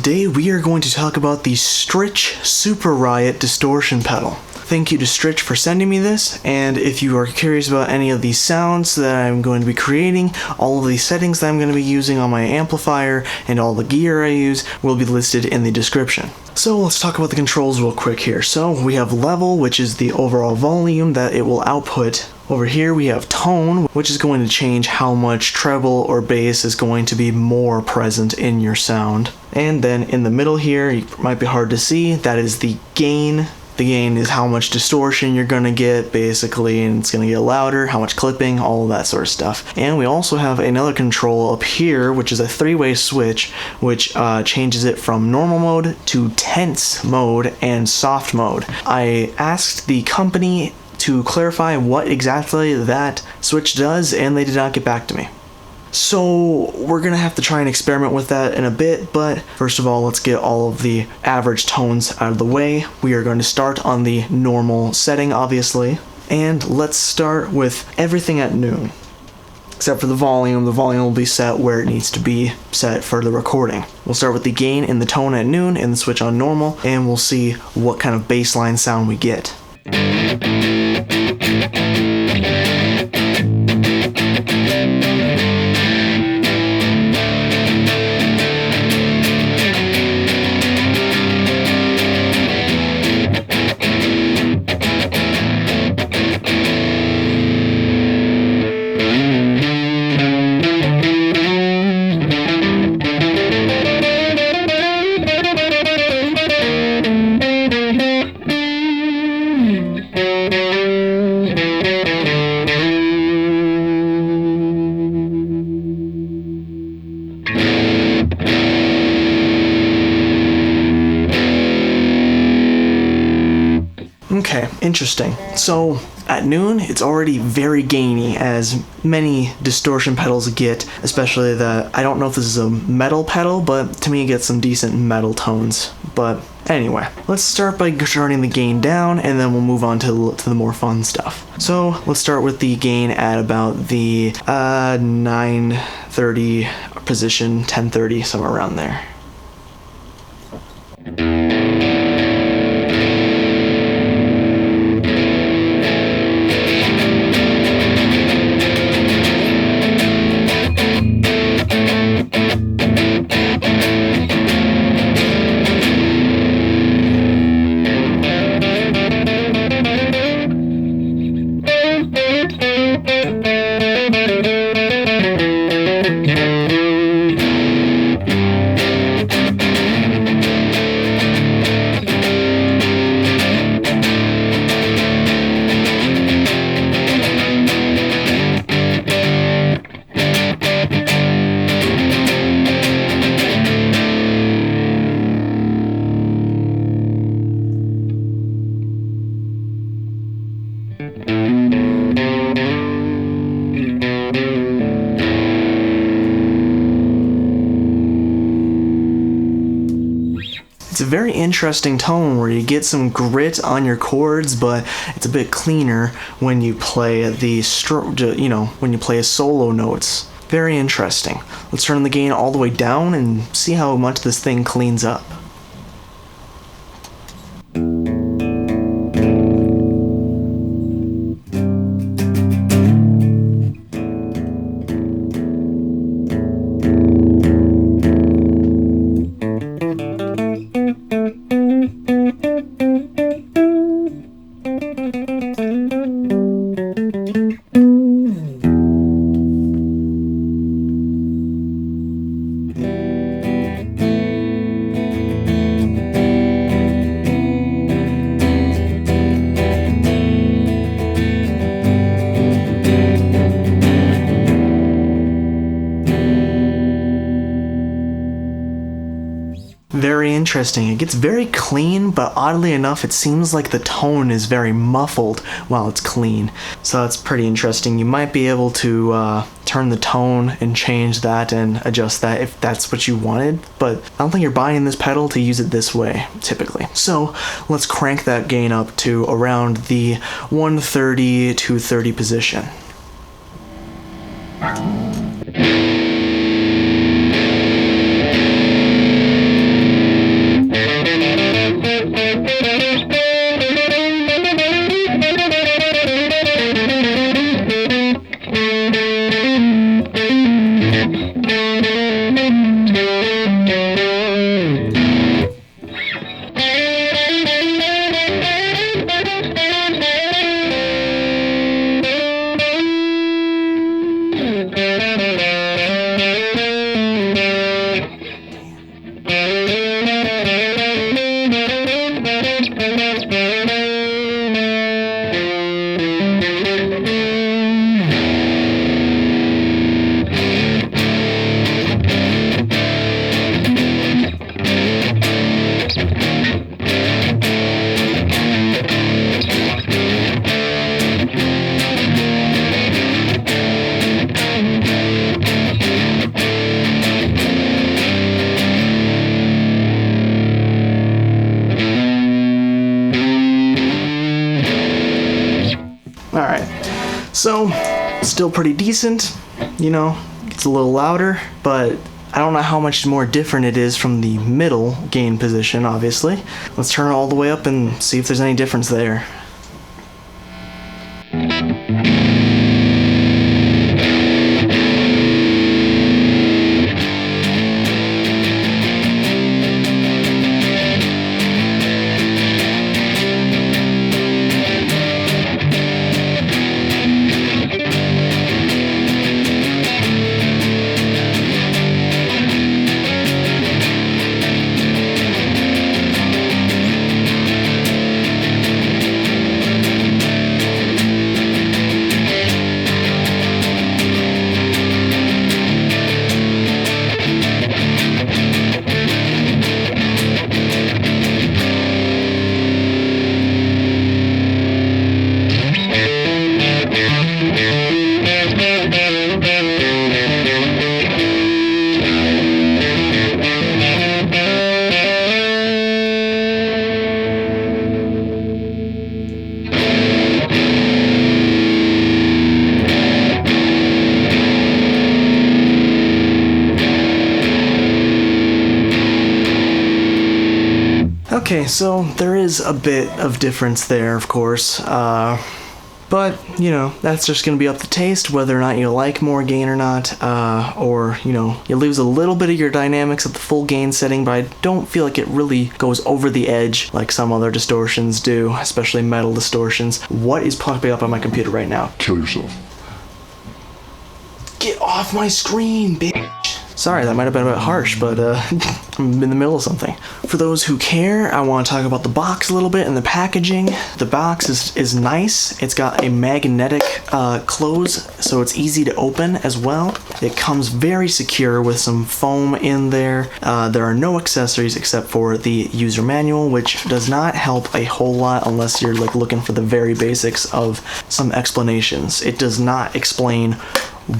today we are going to talk about the Strich Super Riot Distortion pedal. Thank you to Strich for sending me this, and if you are curious about any of these sounds that I'm going to be creating, all of the settings that I'm going to be using on my amplifier, and all the gear I use will be listed in the description. So let's talk about the controls real quick here. So we have level, which is the overall volume that it will output. Over here we have tone, which is going to change how much treble or bass is going to be more present in your sound. And then in the middle here, it might be hard to see, that is the gain. The gain is how much distortion you're going to get, basically, and it's going to get louder, how much clipping, all of that sort of stuff. And we also have another control up here, which is a three-way switch, which changes it from normal mode to tense mode and soft mode. I asked the company to clarify what exactly that switch does, and they did not get back to me. So we're gonna have to try and experiment with that in a bit, but first of all, let's get all of the average tones out of the way. We are going to start on the normal setting, obviously, and let's start with everything at noon. Except for the volume will be set where it needs to be set for the recording. We'll start with the gain and the tone at noon and the switch on normal, and we'll see what kind of bassline sound we get. Okay, interesting. So at noon, it's already very gainy, as many distortion pedals get, especially I don't know if this is a metal pedal, but to me it gets some decent metal tones. But anyway, let's start by turning the gain down, and then we'll move on to the more fun stuff. So let's start with the gain at about the 930 position, 1030, somewhere around there. It's a very interesting tone where you get some grit on your chords, but it's a bit cleaner when you play when you play solo notes. Very interesting. Let's turn the gain all the way down and see how much this thing cleans up. Very interesting. It gets very clean, but oddly enough, it seems like the tone is very muffled while it's clean. So that's pretty interesting. You might be able to turn the tone and change that and adjust that if that's what you wanted, but I don't think you're buying this pedal to use it this way, typically. So let's crank that gain up to around the 130, 230 position. Alright, so still pretty decent, you know, it's a little louder, but I don't know how much more different it is from the middle gain position, obviously. Let's turn it all the way up and see if there's any difference there. Okay, so there is a bit of difference there, of course, but, you know, that's just going to be up to taste, whether or not you like more gain or not, or, you know, you lose a little bit of your dynamics at the full gain setting, but I don't feel like it really goes over the edge like some other distortions do, especially metal distortions. What is popping up on my computer right now? Kill yourself. Get off my screen, bitch! Sorry, that might have been a bit harsh, but I'm in the middle of something. For those who care, I want to talk about the box a little bit and the packaging. The box is nice. It's got a magnetic close, so it's easy to open as well. It comes very secure with some foam in there. There are no accessories except for the user manual, which does not help a whole lot unless you're like looking for the very basics of some explanations. It does not explain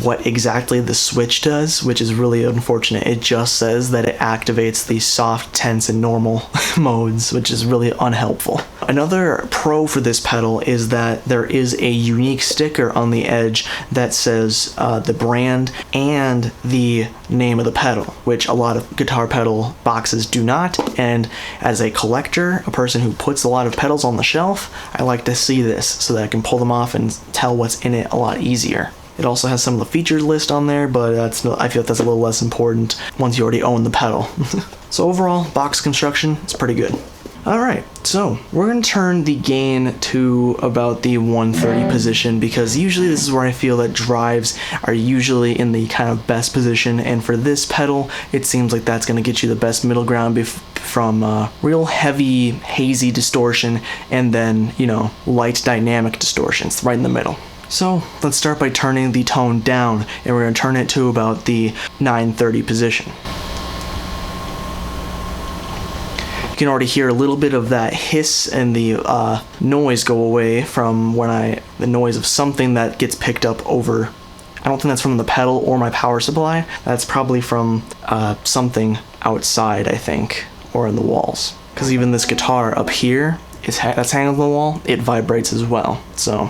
what exactly the switch does, which is really unfortunate. It just says that it activates the soft, tense, and normal modes, which is really unhelpful. Another pro for this pedal is that there is a unique sticker on the edge that says the brand and the name of the pedal, which a lot of guitar pedal boxes do not. And as a collector, a person who puts a lot of pedals on the shelf, I like to see this so that I can pull them off and tell what's in it a lot easier. It also has some of the features list on there, but I feel like that's a little less important once you already own the pedal. So overall, box construction, it's pretty good. Alright, so we're going to turn the gain to about the 130 position, because usually this is where I feel that drives are usually in the kind of best position, and for this pedal, it seems like that's going to get you the best middle ground from real heavy, hazy distortion, and then, you know, light dynamic distortions right in the middle. So let's start by turning the tone down, and we're going to turn it to about the 930 position. You can already hear a little bit of that hiss and the noise go away from the noise of something that gets picked up over. I don't think that's from the pedal or my power supply. That's probably from something outside, I think, or in the walls. Because even this guitar up here, that's hanging on the wall, it vibrates as well. So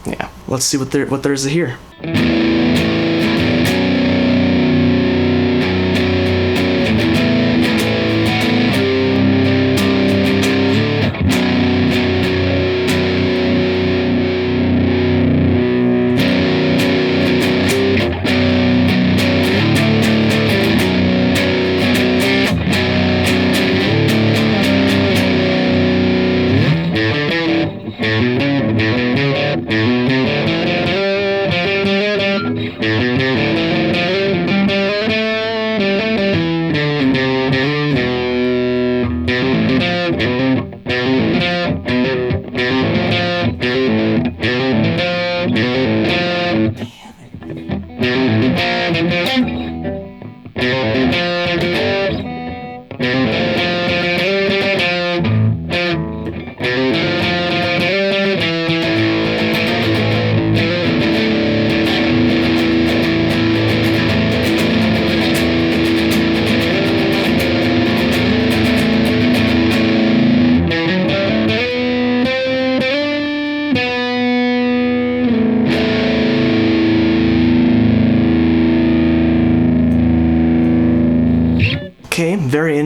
yeah, let's see what there is here.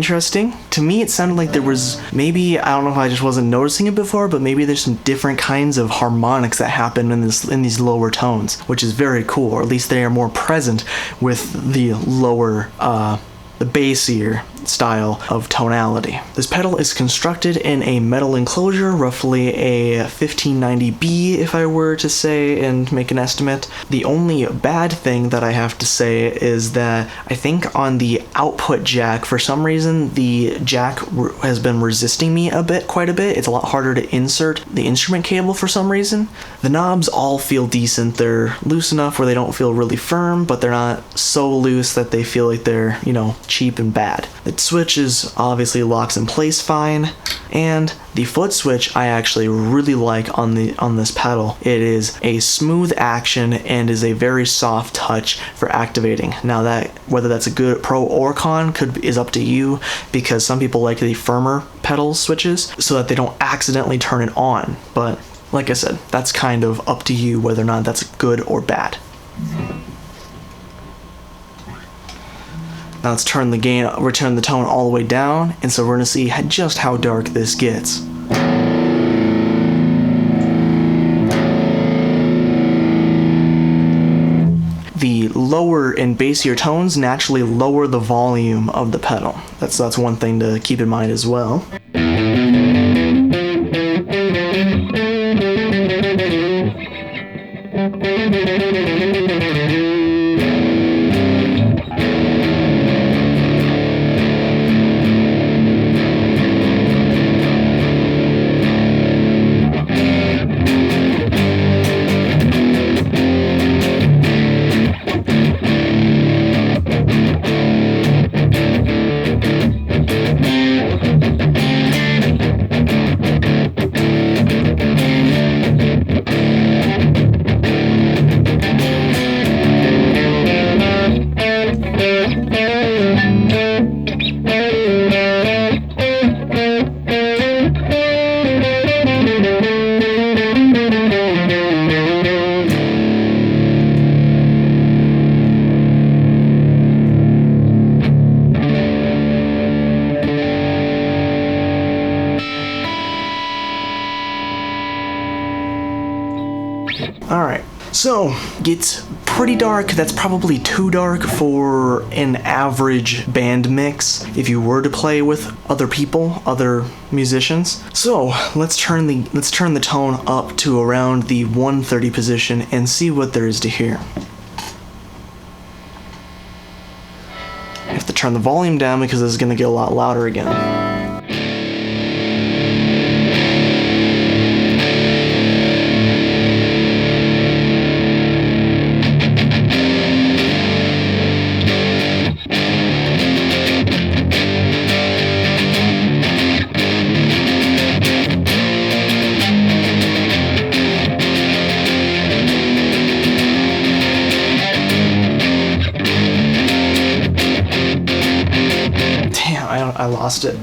interesting. To me, it sounded like there was maybe, I don't know if I just wasn't noticing it before, but maybe there's some different kinds of harmonics that happen in these lower tones, which is very cool, or at least they are more present with the lower, the bassier style of tonality. This pedal is constructed in a metal enclosure, roughly a 1590B if I were to say and make an estimate. The only bad thing that I have to say is that I think on the output jack, for some reason, the jack has been resisting me quite a bit. It's a lot harder to insert the instrument cable for some reason. The knobs all feel decent. They're loose enough where they don't feel really firm, but they're not so loose that they feel like they're, you know, cheap and bad. The switch is obviously locks in place fine, and the foot switch I actually really like on this pedal. It is a smooth action and is a very soft touch for activating. Now that whether that's a good pro or con is up to you, because some people like the firmer pedal switches so that they don't accidentally turn it on. But like I said, that's kind of up to you whether or not that's good or bad. Now let's turn the gain, return the tone all the way down, and so we're going to see just how dark this gets. The lower and bassier tones naturally lower the volume of the pedal. That's one thing to keep in mind as well. Alright, so it's pretty dark. That's probably too dark for an average band mix if you were to play with other people, other musicians. So let's turn the tone up to around the 130 position and see what there is to hear. I have to turn the volume down because this is going to get a lot louder again. I lost it.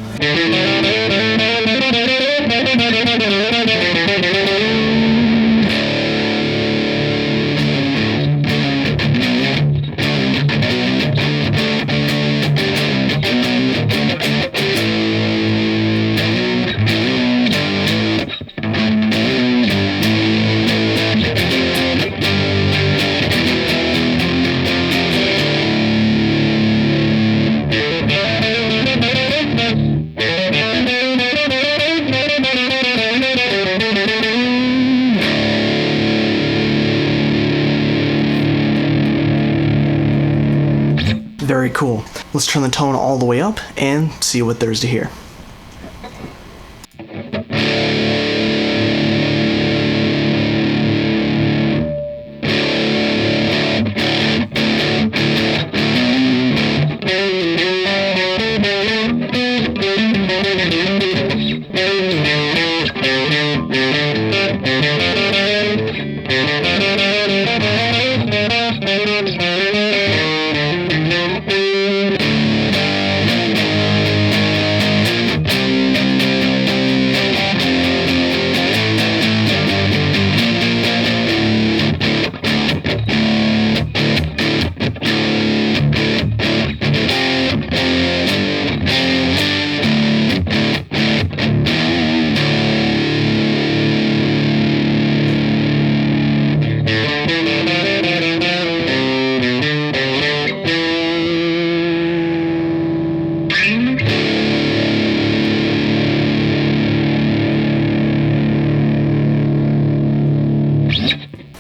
Very cool. Let's turn the tone all the way up and see what there's to hear.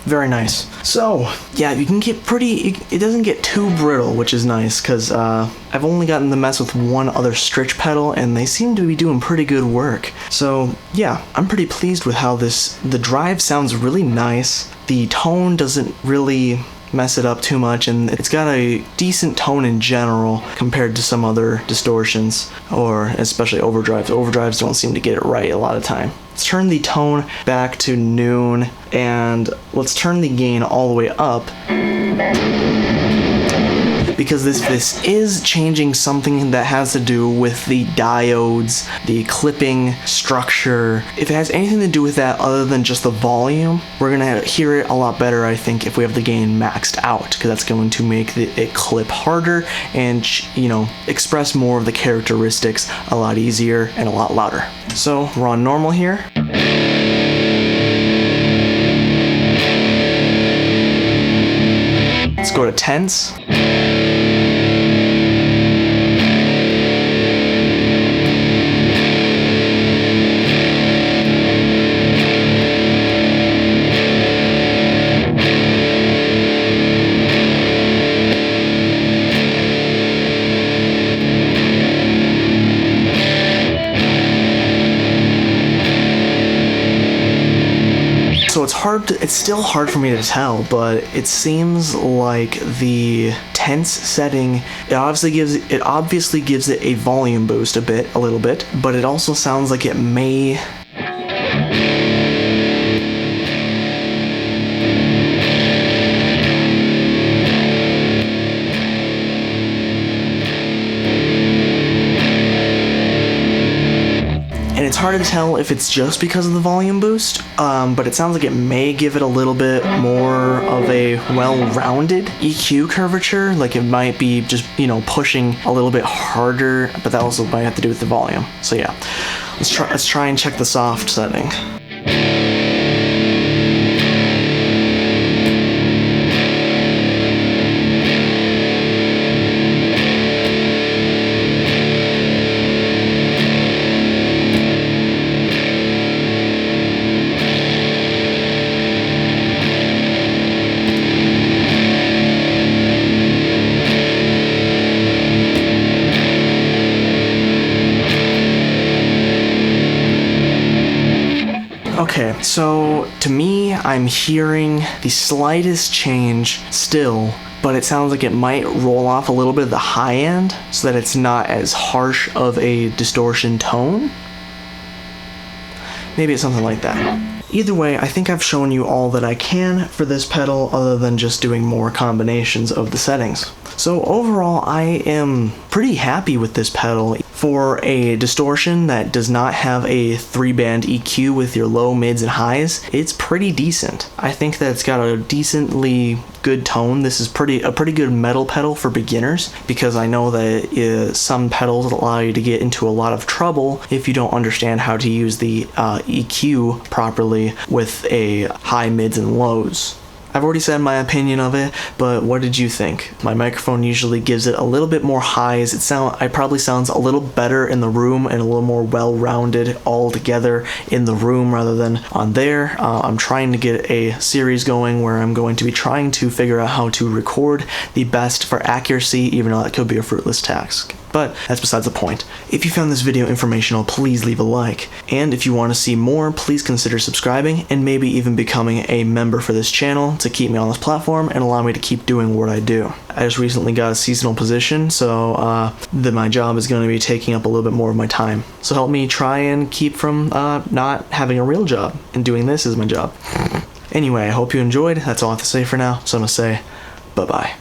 Very nice. So, yeah, you can get it doesn't get too brittle, which is nice, because I've only gotten to mess with one other Strich pedal, and they seem to be doing pretty good work. So, yeah, I'm pretty pleased with how the drive sounds really nice. The tone doesn't really mess it up too much, and it's got a decent tone in general compared to some other distortions, or especially overdrives. Overdrives don't seem to get it right a lot of time. Let's turn the tone back to noon, and let's turn the gain all the way up, because this is changing something that has to do with the diodes, the clipping structure. If it has anything to do with that other than just the volume, we're gonna hear it a lot better, I think, if we have the gain maxed out, because that's going to make it clip harder and, you know, express more of the characteristics a lot easier and a lot louder. So we're on normal here. Let's go to tense. So it's still hard for me to tell, but it seems like the tense setting, it obviously gives it a volume boost a little bit, but it also sounds like it may and it's hard to tell if it's just because of the volume boost, but it sounds like it may give it a little bit more of a well-rounded EQ curvature, like it might be just, you know, pushing a little bit harder, but that also might have to do with the volume. So yeah, let's try and check the soft setting. Okay, so to me, I'm hearing the slightest change still, but it sounds like it might roll off a little bit of the high end so that it's not as harsh of a distortion tone. Maybe it's something like that. Either way, I think I've shown you all that I can for this pedal other than just doing more combinations of the settings. So overall, I am pretty happy with this pedal. For a distortion that does not have a 3-band EQ with your low, mids, and highs, it's pretty decent. I think that it's got a decently good tone. This is a pretty good metal pedal for beginners, because I know that some pedals allow you to get into a lot of trouble if you don't understand how to use the EQ properly with a high, mids, and lows. I've already said my opinion of it, but what did you think? My microphone usually gives it a little bit more highs. It probably sounds a little better in the room and a little more well-rounded all together in the room rather than on there. I'm trying to get a series going where I'm going to be trying to figure out how to record the best for accuracy, even though that could be a fruitless task. But that's besides the point. If you found this video informational, please leave a like. And if you want to see more, please consider subscribing and maybe even becoming a member for this channel to keep me on this platform and allow me to keep doing what I do. I just recently got a seasonal position, so my job is going to be taking up a little bit more of my time. So help me try and keep from not having a real job and doing this as my job. Anyway, I hope you enjoyed. That's all I have to say for now, so I'm going to say bye-bye.